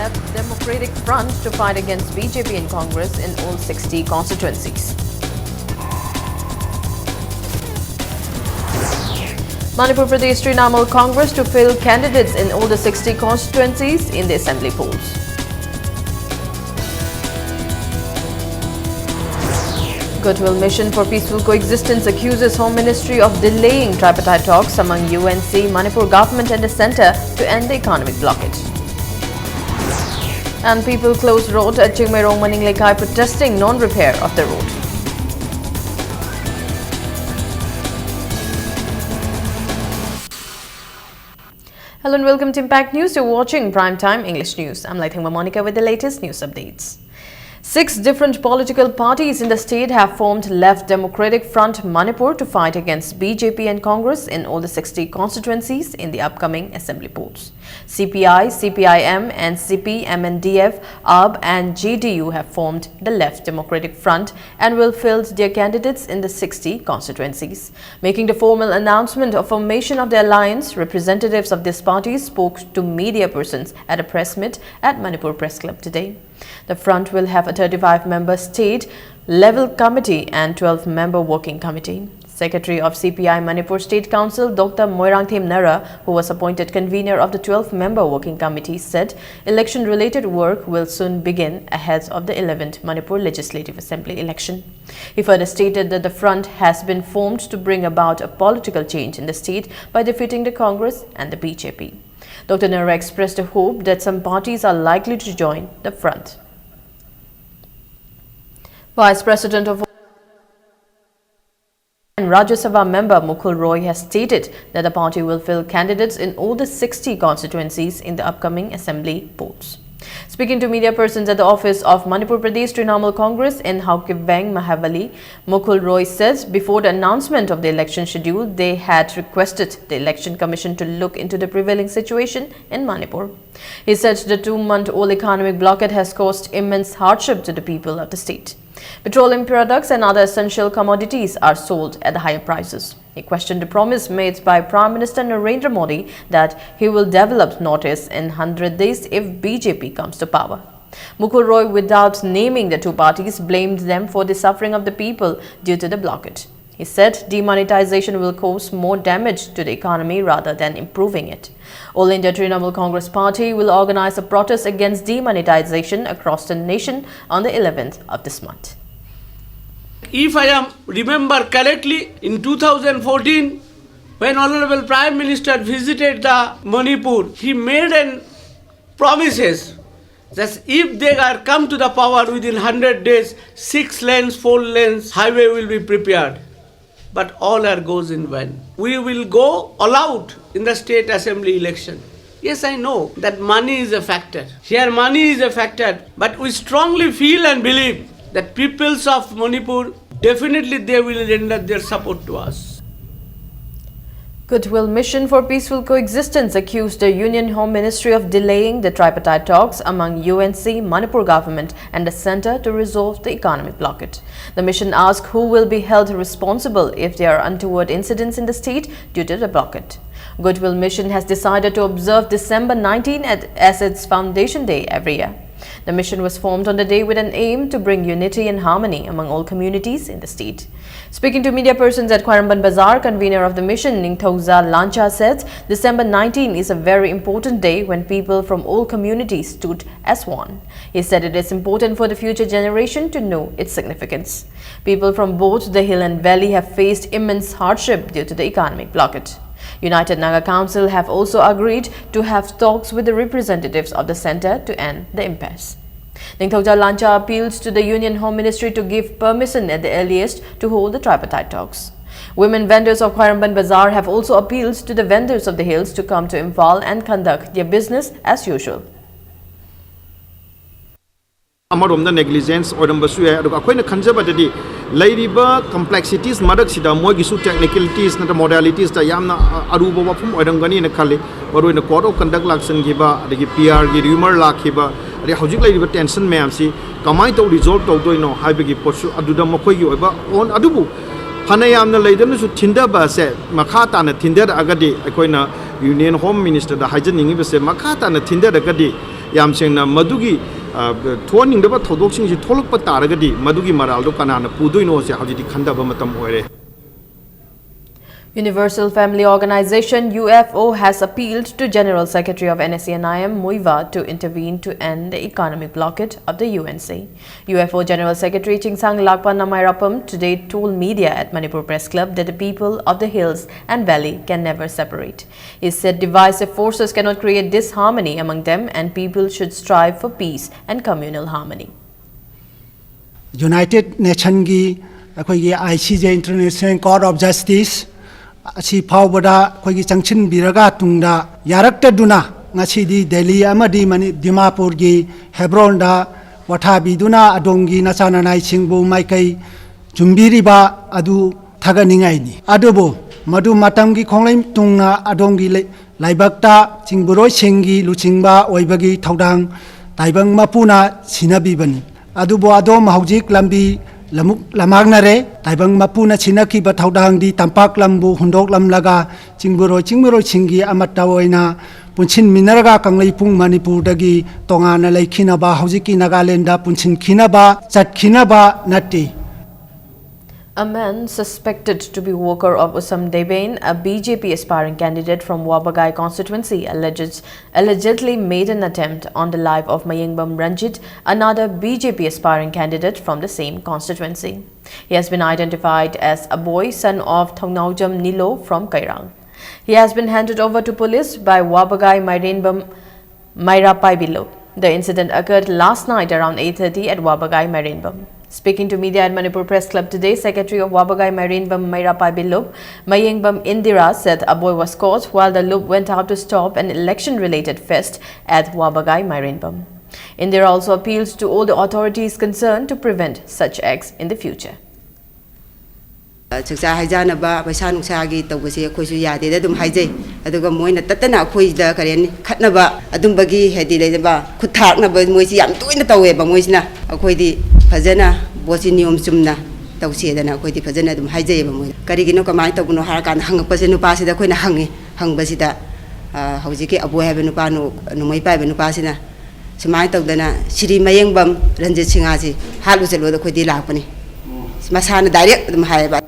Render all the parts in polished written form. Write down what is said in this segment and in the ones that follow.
left Democratic Front to fight against BJP in Congress in all 60 constituencies. Manipur Pradesh Trinamool Congress to fill candidates in all the 60 constituencies in the assembly polls. Goodwill Mission for Peaceful Coexistence accuses Home Ministry of delaying tripartite talks among UNC, Manipur government and the centre to end the economic blockage. And people close road at Chingmairong Maninglekai protesting non-repair of the road. Hello and welcome to Impact News. You're watching Primetime English News. I'm Laithingma Monica with the latest news updates. 6 different political parties in the state have formed Left Democratic Front Manipur to fight against BJP and Congress in all the 60 constituencies in the upcoming assembly polls. CPI, CPIM, NCP, MNDF, ARB and JDU have formed the Left Democratic Front and will field their candidates in the 60 constituencies. Making the formal announcement of formation of the alliance, representatives of these parties spoke to media persons at a press meet at Manipur Press Club today. The front will have a 35-member state-level committee and 12-member working committee. Secretary of CPI Manipur State Council, Dr. Moirangthem Nara, who was appointed convener of the 12-member working committee, said election-related work will soon begin ahead of the 11th Manipur Legislative Assembly election. He further stated that the front has been formed to bring about a political change in the state by defeating the Congress and the BJP. Dr. Nara expressed a hope that some parties are likely to join the front. Vice President of and Rajya Sabha member Mukul Roy has stated that the party will fill candidates in all the 60 constituencies in the upcoming assembly polls. Speaking to media persons at the office of Manipur Pradesh Trinamool Congress in Haukibeng, Mahavali, Mukul Roy says before the announcement of the election schedule, they had requested the Election Commission to look into the prevailing situation in Manipur. He said the 2-month-old economic blockade has caused immense hardship to the people of the state. Petroleum products and other essential commodities are sold at higher prices. He questioned the promise made by Prime Minister Narendra Modi that he will develop Northeast in 100 days if BJP comes to power. Mukul Roy, without naming the two parties, blamed them for the suffering of the people due to the blockade. He said demonetization will cause more damage to the economy rather than improving it. All India Trinamool Congress Party will organize a protest against demonetization across the nation on the 11th of this month. If I remember correctly, in 2014, when Honorable Prime Minister visited the Manipur, he made promises that if they are come to the power within 100 days, 6 lanes, 4 lanes highway will be prepared. But all goes in vain. We will go all out in the state assembly election. Yes, I know that money is a factor. Here money is a factor, but we strongly feel and believe that peoples of Manipur, definitely they will render their support to us. Goodwill Mission for Peaceful Coexistence accused the Union Home Ministry of delaying the tripartite talks among UNC, Manipur government and the centre to resolve the economic blockade. The mission asked who will be held responsible if there are untoward incidents in the state due to the blockade. Goodwill Mission has decided to observe December 19 as its Foundation Day every year. The mission was formed on the day with an aim to bring unity and harmony among all communities in the state. Speaking to media persons at Khairamban Bazaar, convener of the mission, Ningthauja Lancha said December 19 is a very important day when people from all communities stood as one. He said it is important for the future generation to know its significance. People from both the hill and valley have faced immense hardship due to the economic blockade. United Naga Council have also agreed to have talks with the representatives of the centre to end the impasse. Ningthauja Lancha appeals to the Union Home Ministry to give permission at the earliest to hold the tripartite talks. Women vendors of Khairamban Bazaar have also appealed to the vendors of the hills to come to Imphal and conduct their business as usual. Amaromda negligence orambasu hai aduga akoina khanjabadadi lairiba complexities madaksida mogi su technicalities na modalities ta yamna aruba wafum oramgani na khale baroina code of conduct lakshan giba adigi PR gi rumor lakhiba ade hojik lairiba tension mayam si kamai to resolve to doino haibagi potsu aduda mokoi gi oba on adubu hanayamna leidam su thinda ba se makha ta na thinda agadi akoina Union Home Minister da hajaningi ba se makha ta na thinda agadi ꯌꯥꯝ ꯁꯦꯡꯅ ꯃꯗꯨꯒꯤ ꯊꯣꯛꯍꯟꯅꯤꯡꯗꯕ ꯊꯧꯗꯣꯛꯁꯤꯡꯁꯤ ꯊꯣꯛꯂꯛꯄ ꯇꯥꯔꯒꯗꯤ ꯃꯗꯨꯒꯤ ꯃꯔꯥꯜꯗꯣ ꯀꯅꯥꯅ ꯄꯨꯗꯣꯏꯅꯣꯁꯦ ꯍꯧꯖꯤꯛꯇꯤ ꯈꯟꯗꯕ ꯃꯇꯝ ꯑꯣꯏꯔꯦ. Universal Family Organization UFO has appealed to General Secretary of NSCNIM Muiva to intervene to end the economic blockade of the UNC. UFO General Secretary Chingsang Lakpa Namairapam today told media at Manipur Press Club that the people of the hills and valley can never separate. He said divisive forces cannot create disharmony among them and people should strive for peace and communal harmony. United Nations ki ICJ International Court of Justice asi phawbada khoi changchin biraga tungda yarakta duna ngasi di Delhi amadi mani Dimapur gi Hebron da wathabi duna adongi nachana nai singbu maikai jumbiri ba adu thaganingai ni adubo madu matam gi khonglai tungna adongi laibakta chingburoi sengi luchingba oibagi thaudang taibang mapuna sinabi bani adubo adom haujik lambi lamuk lamagnare taibang mapuna chinaki ba thaudang di tampak lambu hundok lamlaga chingburoi chingi amatawoina punchin minaraga kanglai pung Manipur dagi tongana laikhina ba haujiki Nagaland da punchin khina ba chatkina ba natti. A man suspected to be worker of Usam Deben, a BJP aspiring candidate from Wabagai constituency, allegedly made an attempt on the life of Mayingbam Ranjit, another BJP aspiring candidate from the same constituency. He has been identified as a boy, son of Thongnaujam Nilo from Kairang. He has been handed over to police by Wabagai Marinbam Mairapai Bilo. The incident occurred last night around 8:30 at Wabagai Marinbam. Speaking to media at Manipur Press Club today, Secretary of Wabagai Marinbam Mairapai Bilub, Mayingbam Indira, said a boy was caught while the Lub went out to stop an election-related fest at Wabagai Marinbam. Indira also appeals to all the authorities concerned to prevent such acts in the future. Chaksa haijana ba paisa nungsa gi tawbase khoisu yade da dum haijai aduga moina tatana khoi da karen khatna ba adum bagi hedi le ba khuthak na ba moisi yam toina tawe ba moisina akhoi di phajana bosi niyom chumna tawse da na khoi di phajana dum haijai ba moi kari gi no kamai tawno har kan hang pa se nu pa se da khoina hang ba si da hauji ke abo ha be nu pa nu mai pa be nu pa sina samai tawdana Sri Mayingbam Ranjit Singha ji halu chelo da khoi di lakpani masana direct dum hai ba.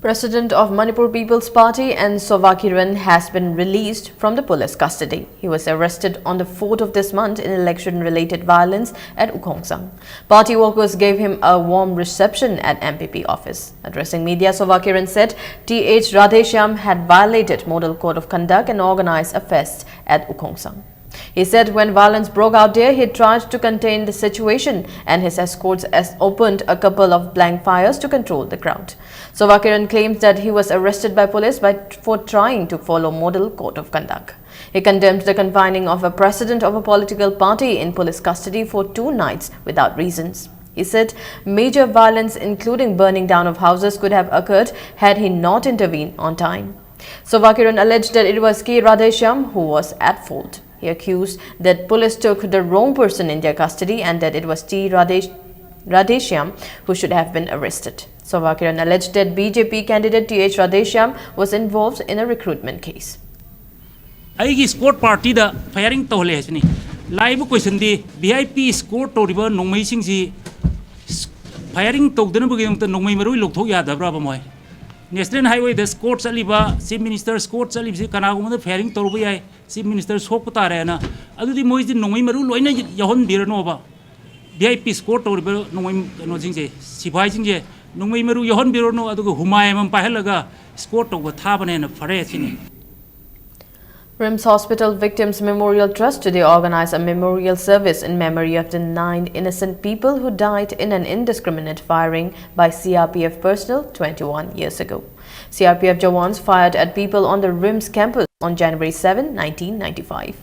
President of Manipur People's Party and Sovakiran has been released from the police custody. He was arrested on the 4th of this month in election-related violence at Ukhongsang. Party workers gave him a warm reception at MPP office. Addressing media, Sovakiran said T.H. Radheshyam had violated Model Code of Conduct and organized a fest at Ukhongsang. He said when violence broke out there, he tried to contain the situation and his escorts opened a couple of blank fires to control the crowd. Sovakiran claims that he was arrested by police for trying to follow Model Code of Conduct. He condemned the confining of a president of a political party in police custody for 2 nights without reasons. He said major violence, including burning down of houses, could have occurred had he not intervened on time. Sovakiran alleged that it was K. Radheshyam who was at fault. He accused that police took the wrong person in their custody and that it was T. Radheshyam who should have been arrested. Sovakiran alleged that BJP candidate T.H. Radheshyam was involved in a recruitment case. Aigi sport party da firing to le chini live question di VIP score to river nongmai sing ji firing to dena buging to nongmai marui lok thok ya da bra ba moi National Highway the score chaliba Chief Minister score chalib ji kana gum da firing to ba yai Chief Minister sok pa re na adu di moi ji nongmai maru loina yahon bir no ba VIP score to river nongmai no jing je sipai jing je nongmai maru yahon bir no adu humai mam pa helaga score to ba tha bane na fare chini. RIMS Hospital Victims Memorial Trust today organized a memorial service in memory of the 9 innocent people who died in an indiscriminate firing by CRPF personnel 21 years ago. CRPF Jawans fired at people on the RIMS campus on January 7, 1995.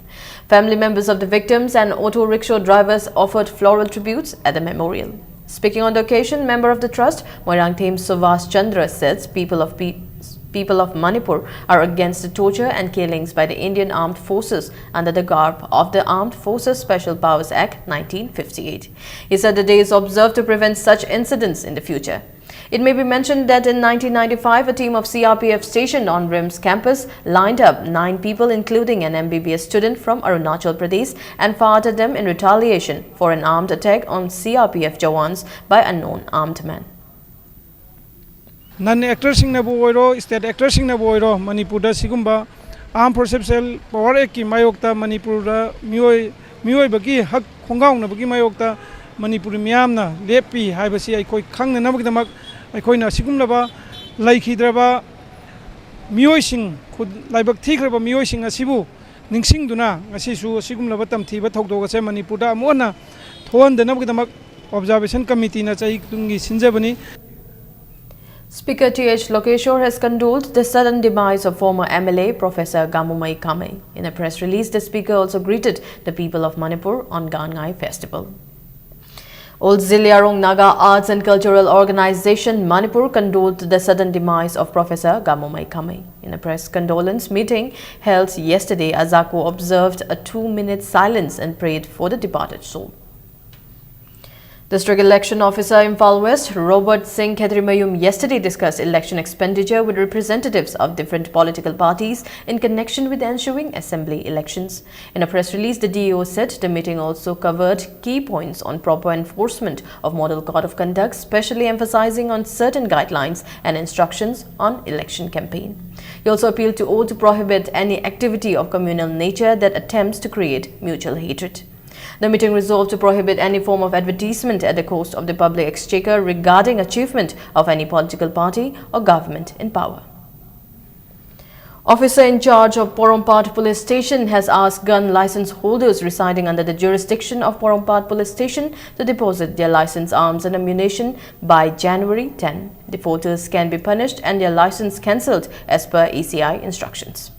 Family members of the victims and auto rickshaw drivers offered floral tributes at the memorial. Speaking on the occasion, member of the trust, Moirangthim Suvas Chandra says people of Manipur are against the torture and killings by the Indian Armed Forces under the garb of the Armed Forces Special Powers Act 1958. He said the day is observed to prevent such incidents in the future. It may be mentioned that in 1995, a team of CRPF stationed on RIMS campus lined up 9 people, including an MBBS student from Arunachal Pradesh, and fired at them in retaliation for an armed attack on CRPF Jawans by unknown armed men. Non-actor singnabu oiro, state actor singnabu oiro, Manipurda sigumba armed forces power eki mayokta Manipurda mioi bagi hak khongaung na bagi mayokta Manipuri miyamna lepi haibasi aikoi khangna nabagdamak aikhoina sigumlaba laikhidraba mioi sing khud laibak thikraba mioi sing asibu ningsingduna ngasisu sigumlaba tamthiba thokdogase Manipurda amona thoandana nabagdamak observation committee na chai tungi sinjabani. Speaker T.H. Lokeshwar has condoled the sudden demise of former MLA Professor Gamumai Kamei. In a press release, the speaker also greeted the people of Manipur on Gangai festival. Old Ziliarong Naga Arts and Cultural Organization Manipur condoled the sudden demise of Professor Gamumai Kamei. In a press condolence meeting held yesterday, Azako observed a 2-minute silence and prayed for the departed soul. District Election Officer Imphal West, Robert Singh Khetrimayum, yesterday discussed election expenditure with representatives of different political parties in connection with the ensuing assembly elections. In a press release, the DEO said the meeting also covered key points on proper enforcement of Model Code of Conduct, specially emphasizing on certain guidelines and instructions on election campaign. He also appealed to all to prohibit any activity of communal nature that attempts to create mutual hatred. The meeting resolved to prohibit any form of advertisement at the cost of the public exchequer regarding achievement of any political party or government in power. Officer in charge of Porompat Police Station has asked gun license holders residing under the jurisdiction of Porompat Police Station to deposit their license arms and ammunition by January 10. Defaulters can be punished and their license cancelled as per ECI instructions.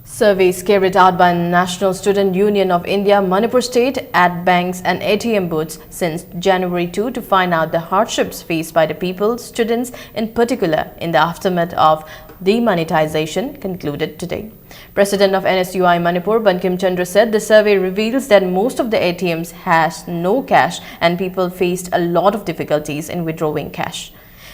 Surveys carried out by National Student Union of India, Manipur State, at banks and ATM booths since January 2 to find out the hardships faced by the people, students in particular, in the aftermath of demonetization concluded today. President of NSUI Manipur, Bankim Chandra, said the survey reveals that most of the ATMs has no cash and people faced a lot of difficulties in withdrawing cash.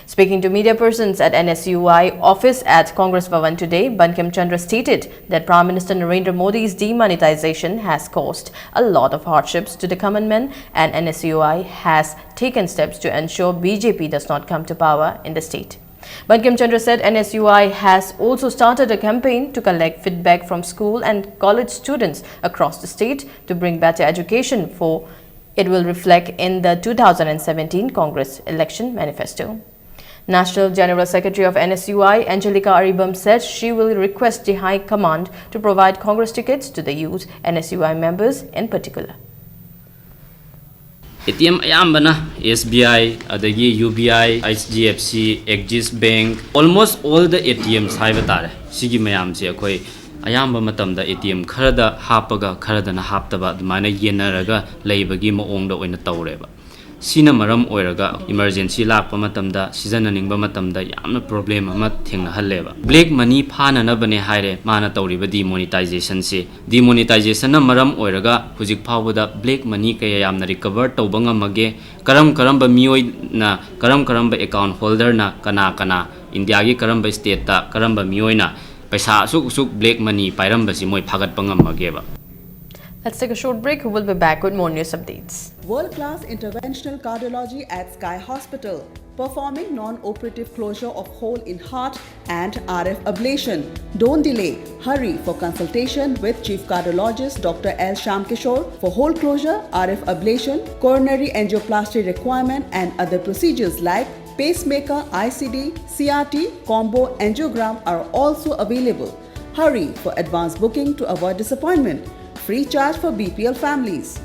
Speaking to media persons at NSUI office at Congress Bhavan today, Bankim Chandra stated that Prime Minister Narendra Modi's demonetization has caused a lot of hardships to the common man, and NSUI has taken steps to ensure BJP does not come to power in the state. Bankim Chandra said NSUI has also started a campaign to collect feedback from school and college students across the state to bring better education for it will reflect in the 2017 Congress election manifesto. National General Secretary of NSUI, Angelica Aribam, said she will request the High Command to provide Congress tickets to the youth NSUI members in particular. ATM ayambana SBI, adagi UBI, HDFC, Axis Bank, almost all the ATMs haibatare. Sigi mayam se akoi ayamba matamda ATM kharada hapaga kharada na haptaba dumana yenaraga leibagi maongda oina tawreba. Sina maram oiraga emergency lakpa matamda seasonaningba matamda yamna problem ama thengnahalleba. Black money phana na bane haire mana tawriba demonetization se. Demonetization na maram oiraga hujik phawada black money kaya yamna recover tawba ngamage karamba mioi na karamba account holder na kana India gi karamba state ta karamba mioi na paisa suk black money pairamba si moi phagat pangamageba. Let's take a short break. We'll be back with more news updates. World-class interventional cardiology at Sky Hospital, performing non-operative closure of hole in heart and RF ablation. Don't delay. Hurry for consultation with Chief Cardiologist Dr. L. Shamkishore for hole closure, RF ablation, coronary angioplasty requirement and other procedures like pacemaker, ICD, CRT, combo angiogram are also available. Hurry for advance booking to avoid disappointment. Free charge for BPL families.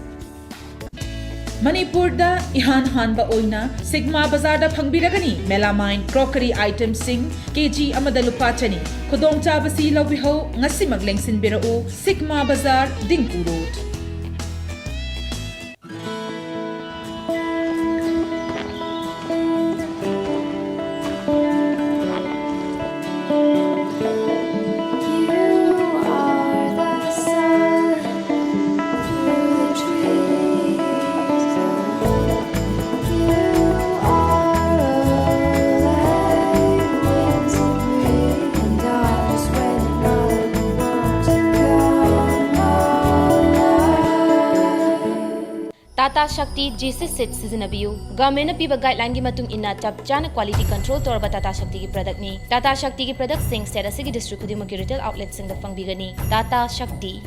Manipurda ihan hanba oina Sigma Bazaar da phangbiragani melamine crockery items sing kg amada lupa chani khudong chabasi lawiho ngasi maglengsin birau Sigma Bazaar Dingku Road. Tata Shakti G6 Sit Sizinabiu. Government piba guideline gi matung inna chap chana quality control torba Tata Shakti ki product ni. Tata Shakti ki product sing state asigi district khudimak ki retail outlet sing da pangbigani. Tata Shakti.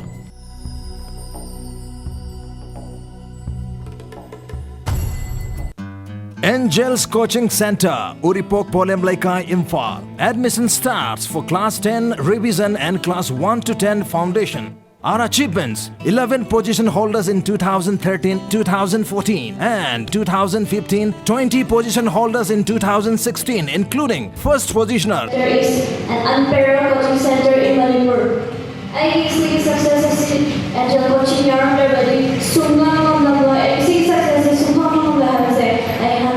Angels Coaching Center, Uripok Polemlaikai, Imphal. Admission starts for Class 10 Revision and Class 1 to 10 Foundation. Our achievements: 11 position holders in 2013, 2014 and 2015, 20 position holders in 2016, including first positioner. There is an unparalleled coaching center in Manipur. I see success at your coaching yarn everybody. Sunga number and see success is Sunga has I have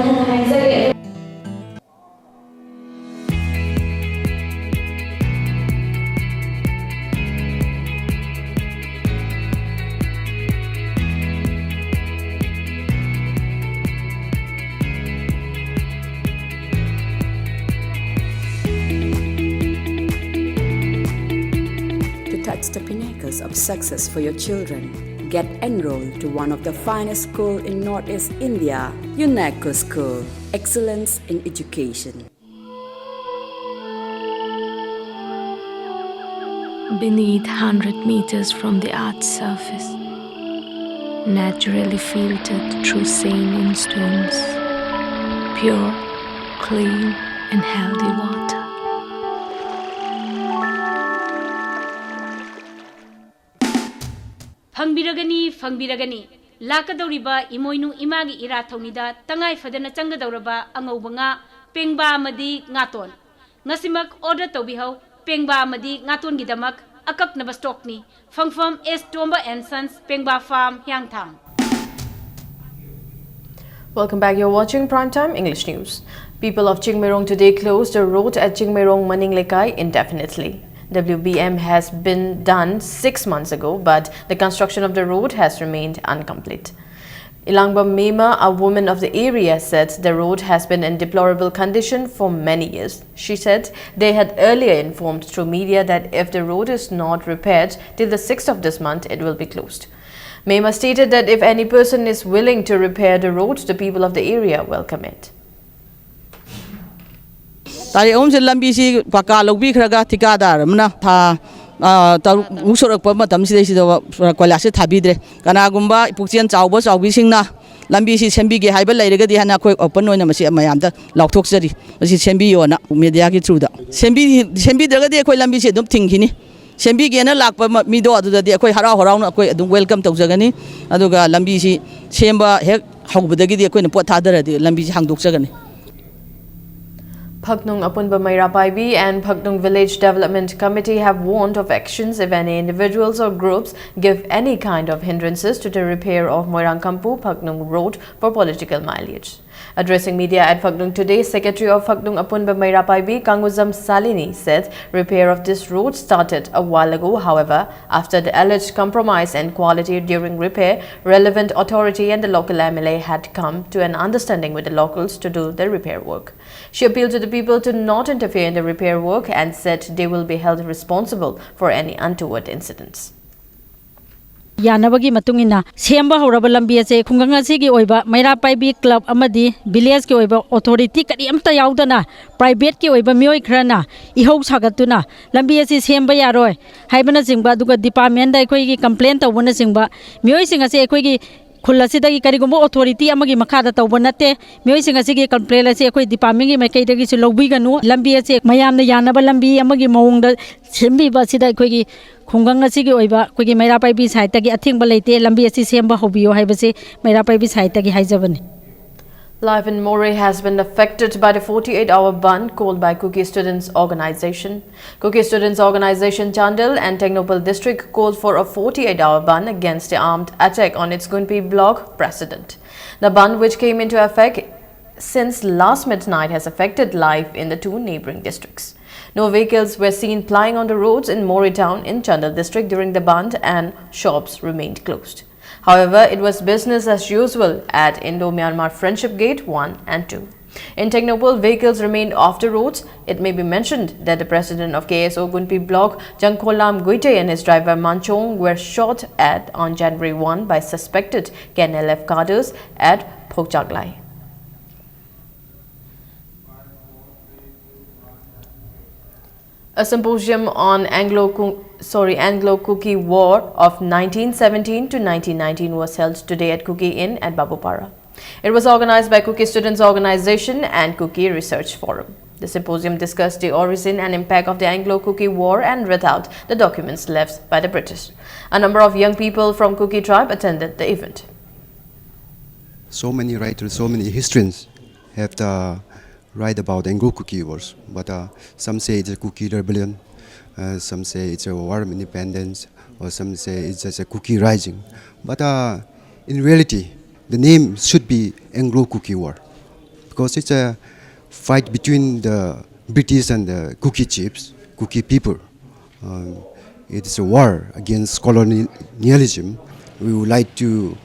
touch the pinnacles of success for your children. Get enrolled to one of the finest schools in Northeast India, UNESCO School. Excellence in education. Beneath 100 meters from the Earth's surface, naturally filtered through saline stones, pure, clean and healthy water. Fangbiragani lakadoriba imoinu imagi ira thaunida tangai fadana changadoraba angauba nga pengba amadi ngaton ngasimak order tobihau pengba amadi ngaton gidamak akaknaba stock ni fangfam S Tomba and Sons Pengba Farm Hyangthang. Welcome back. You're watching Primetime English News. People of Chingmairong today closed a road at Chingmairong Maninglekai indefinitely. WBM has been done 6 months ago, but the construction of the road has remained incomplete. Ilangba Mema, a woman of the area, said the road has been in deplorable condition for many years. She said they had earlier informed through media that if the road is not repaired till the 6th of this month, it will be closed. Mema stated that if any person is willing to repair the road, the people of the area welcome it. Tari om se lambi si paka lobby khraga tikadar mna tha usorak pa matam si si kwala se thabidre kana gumba pukchian chawba chawbi singna lambi si sembi ge haiba leiraga di hana khoi open oina masi mayam da laukthok jari masi sembi yona media ki through da sembi daga de khoi lambi si dum thingkhini sembi ge na lakpa mi do adu da de khoi harau harau na khoi adum welcome tawjagani aduga lambi si semba hek haubadagi de khoi na pot thadara de lambi si hangdok jagani. Phaknung Apunba Mairapaibi and Phaknung Village Development Committee have warned of actions if any individuals or groups give any kind of hindrances to the repair of Moirangkampu Phaknung Road for political mileage. Addressing media at Phaknung today, Secretary of Phaknung Apunba Mairapaibi, Kanguzam Salini, said repair of this road started a while ago. However, after the alleged compromise and quality during repair, relevant authority and the local MLA had come to an understanding with the locals to do the repair work. She appealed to the people to not interfere in the repair work and said they will be held responsible for any untoward incidents. Yanabagi matungina semba horaba lambi ase khunganga sigi oiba Mairapaibi club amadi village ki oiba authority kadi amta yaudana private ki oiba mioi khrana ihau sagatuna lambi ase semba yaroi haibana singba duga department da ekoi gi complaint tawbana singba mioi singa se ekoi gi Kulasida Karigumbo authority amagi Makada Tawanate, Muising complain as a department Makati Lobiganu, Lambi Mayam the Yanaba Lambi Amagi Mong the Simbi Basida Quigi Kunganga Sigi Oiba, Quigi Mairapai beside Tagi, I think Balate, Lambi Semba Hobio, Hibase, Mairapai beside Tagi Hizavan. Life in Moray has been affected by the 48-hour ban called by Kuki Students Organization. Kuki Students Organization Chandel and Technopal District called for a 48-hour ban against the armed attack on its Gunpi block president. The ban, which came into effect since last midnight, has affected life in the two neighboring districts. No vehicles were seen plying on the roads in Moray town in Chandel district during the ban, and shops remained closed. However, it was business as usual at Indo-Myanmar Friendship Gate 1 and 2. In Technopole, vehicles remained off the roads. It may be mentioned that the president of KSO Gunpi block, Jangkolam Guite, and his driver Manchong were shot at on January 1 by suspected KNLF cadres at Phokchaklai. A symposium on Anglo-Kuki War of 1917 to 1919 was held today at Kuki Inn at Babupara. It was organized by Kuki Students Organization and Kuki Research Forum. The symposium discussed the origin and impact of the Anglo-Kuki War and read out the documents left by the British. A number of young people from Kuki tribe attended the event. So many writers, so many historians have write about Anglo-Kuki Wars, but some say it's a Kuki rebellion, some say it's a war of independence, or some say it's just a Kuki rising. But in reality, the name should be Anglo-Kuki War, because it's a fight between the British and the Kuki chiefs, Kuki people. It's a war against colonialism. We would like to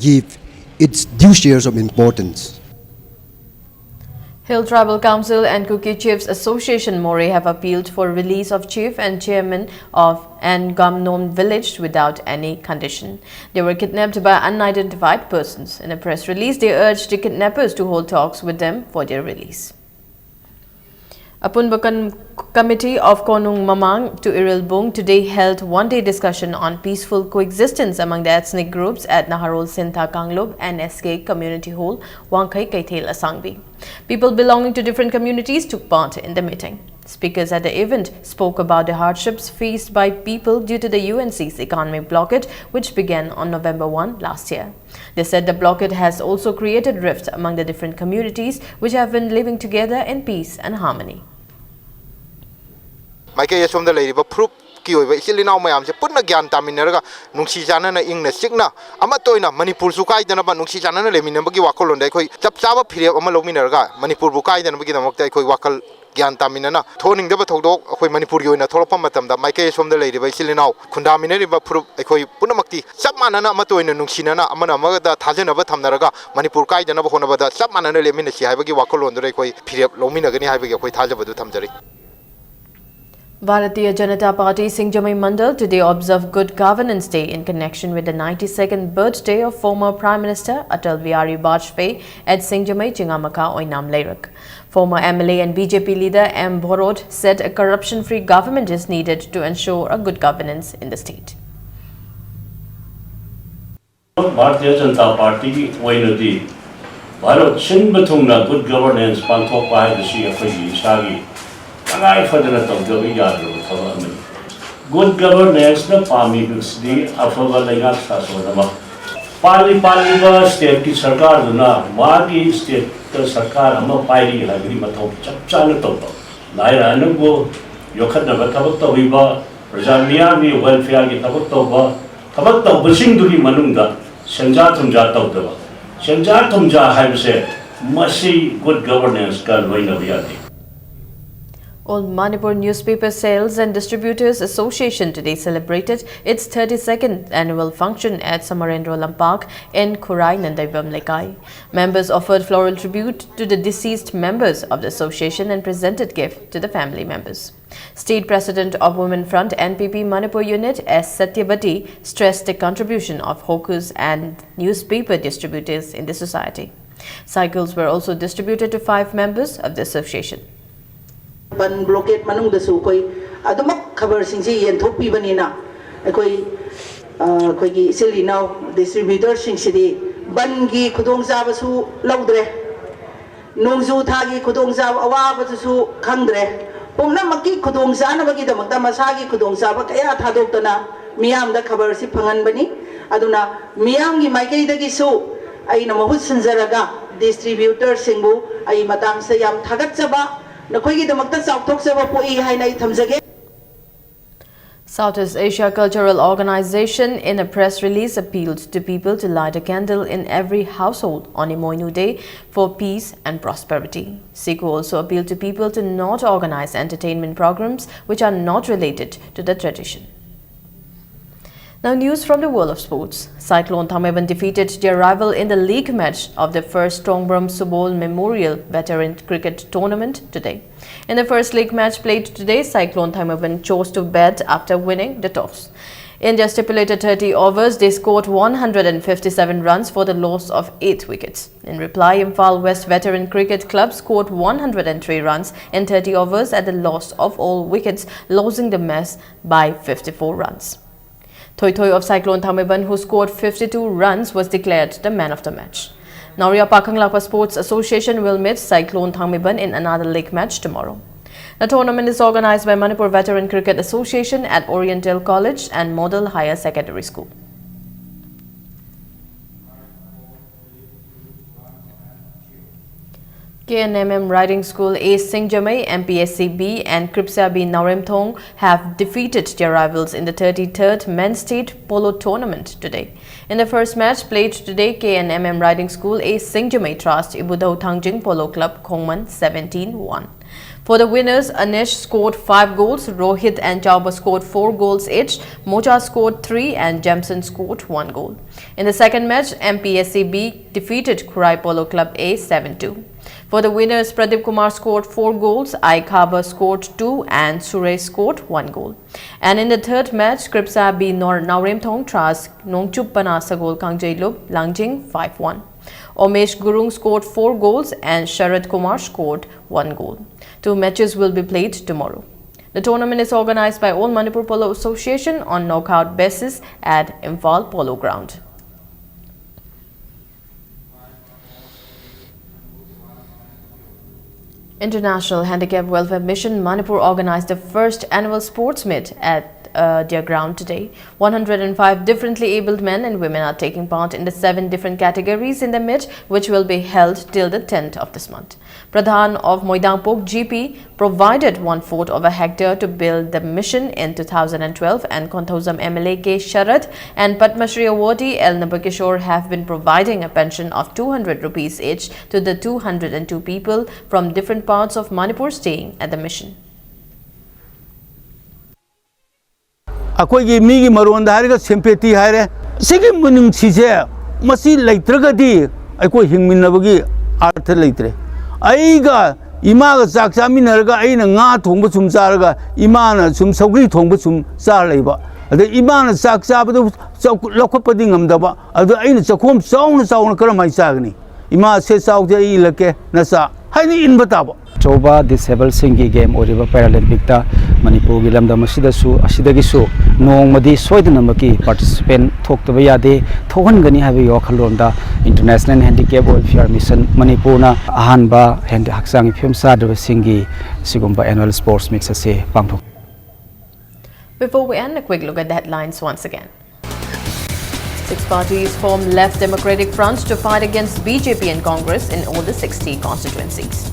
give its due shares of importance. Hill Tribal Council and Kuki Chiefs Association More have appealed for release of chief and chairman of Ngamnom village without any condition. They were kidnapped by unidentified persons. In a press release, they urged the kidnappers to hold talks with them for their release. A Punbakan committee of Konung Mamang to Irilbung today held one-day discussion on peaceful coexistence among the ethnic groups at Naharol Sintha Kanglub and SK Community Hall, Wangkai Kaithel Asangbi. People belonging to different communities took part in the meeting. Speakers at the event spoke about the hardships faced by people due to the UNC's economic blockade, which began on November 1 last year. They said the blockade has also created rift among the different communities which have been living together in peace and harmony. Maikay som da lady ba proof ki oi ba isilinaw mayam se punna gyan taminaraga nungsi jana na ingna sikna ama toina Manipur su kai dana ba nungsi jana na lemina ba gi wakol onda khoi chap chaba phire ama lominaraga Manipur bu kai dana ba gi damakta khoi wakal gyan taminana thoning da ba thodok khoi Manipur gi oina thorpa matam da maikay som da lady ba isilinaw khunda minari ba proof khoi punna makti chap manana ama toina nungsina na amana ma da thajana ba thamnaraga Manipur kai dana ba khona ba da chap manana lemina si hai ba gi wakol ondre khoi phire lomina gani hai ba gi khoi thajaba du thamjari. Bharatiya Janata Party Singjamai Mandal today observed Good Governance Day in connection with the 92nd birthday of former Prime Minister Atal Bihari Vajpayee at Singjamai Chingamaka Oinam Leirak. Former MLA and BJP leader M. Bhorod said a corruption-free government is needed to ensure a good governance in the state. Bharatiya Janata Party ki oinadi Bharat Sinba thungna good governance panthok pai dasi akhoi isagi Good governance na pami bisdi afava lenga sasodama pali ba state ki sarkar na magi state ka sarkar ama pairi hagri mathok chapcha to laira nugo yokhat na bathabak to hiba prajamiya mi welfare ki tabak to ba tabak to busing duri manungda senja thumja to ba senja thumja haibse masi good governance ka loina biyati. All Manipur Newspaper Sales and Distributors Association today celebrated its 32nd annual function at Samarendra Park in Khurai, Nandaibam Lekai. Members offered floral tribute to the deceased members of the association and presented gift to the family members. State President of Women Front NPP Manipur Unit S. Satyabati stressed the contribution of hawkers and newspaper distributors in the society. Cycles were also distributed to 5 members of the association. Ban blockade manung da su koi adumak khabar sing si yen thok pi bani na koi koi gi sili now distributor sing si di ban gi khudong sa ba su laudre nong zu tha gi khudong sa awa ba su khangdre pomna makki khudong sa na ba gi da mak da masa gi khudong sa ba kaya tha dok ta na miyam da khabar si phangan bani aduna miyam gi maikai da gi su ai na mahut sanjaraga distributor singbu ai matang sa yam thagat chaba Southeast Asia Cultural Organization in a press release appealed to people to light a candle in every household on Imoinu Day for peace and prosperity. SICO also appealed to people to not organize entertainment programs which are not related to the tradition. Now news from the world of sports. Cyclone Thammaibon defeated their rival in the league match of the first Tongbrem Subol Memorial Veteran Cricket Tournament today. In the first league match played today, Cyclone Thammaibon chose to bat after winning the toss. In their stipulated 30 overs, they scored 157 runs for the loss of 8 wickets. In reply, Imphal West Veteran Cricket Club scored 103 runs in 30 overs at the loss of all wickets, losing the match by 54 runs. Thoi Thoi of Cyclone Thammaibon, who scored 52 runs, was declared the man of the match. Nauria Pakhang Lapa Sports Association will meet Cyclone Thammaibon in another league match tomorrow. The tournament is organized by Manipur Veteran Cricket Association at Oriental College and Model Higher Secondary School. KNMM Riding School A Singjamei, MPSC B and Kripsa B Nauremthong have defeated their rivals in the 33rd Men's State Polo Tournament today. In the first match played today, KNMM Riding School A Singjamei Trust Ibudao Thangjing Polo Club Khongman 17-1. For the winners, Anish scored 5 goals, Rohit and Chauba scored 4 goals each, Mocha scored 3 and Jamson scored 1 goal. In the second match, MPSC B defeated Kurai Polo Club A 7-2. For the winners, Pradeep Kumar scored 4 goals, Aikaba scored 2 and Suresh scored 1 goal. And in the third match, Kripsa B Nauremthong Trust Nongchup Panasagol Kangjailup Langjing 5-1. Omesh Gurung scored 4 goals and Sharad Kumar scored 1 goal. 2 matches will be played tomorrow. The tournament is organized by All Manipur Polo Association on knockout basis at Imphal Polo Ground. International Handicap Welfare Mission Manipur organized the first annual sports meet at their ground today. 105 differently abled men and women are taking part in the 7 different categories in the meet, which will be held till the 10th of this month. Pradhan of Moidangpok GP provided 1/4 of a hectare to build the mission in 2012, and Konthozam MLA K. Sharad and Padma Shri awardee L. Nabakishore have been providing a pension of 200 rupees each to the 202 people from different parts of Manipur staying at the mission. अकोई मीगी मरोंद हारेगा सिंपेटी हारे सिगी मुनिंग छिजे मसी लैत्रगदी अकोई हिंगमिनबगी अर्थ लैत्रे आइगा इमागा चाक चामिनरगा आइना nga thongba sum charga imana sum saugri thongba sum char leiba ade imana chak chabadu lokhopadi ngamdaba adu aina chakhom chauna karamai chagni ima se chauje ilake nasa haini inbataba Choba disabled singi game oriba Paralympic ta Manipur gi lamda masidasu asidagisu nongmadi soidanamaki participant thoktaba yade thogangani habi wakhalonda International Handicap Welfare Mission Manipur na ahanba hand haksang film sadwa singi sigumba annual sports mix ase pangthok. Before we end, a quick look at the headlines once again. 6 parties form Left Democratic Front to fight against BJP and Congress in all the 60 constituencies.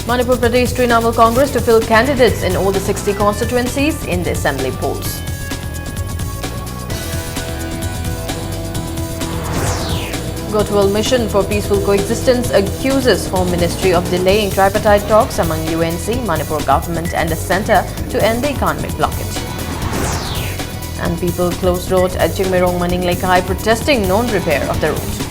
Manipur Pradesh Trinamool Congress to fill candidates in all the 60 constituencies in the assembly polls. Gothwal Mission for Peaceful Coexistence accuses Home Ministry of delaying tripartite talks among UNC, Manipur government and the centre to end the economic blockage. And people closed road at Chingmerong Maninglai Kai protesting non-repair of the road.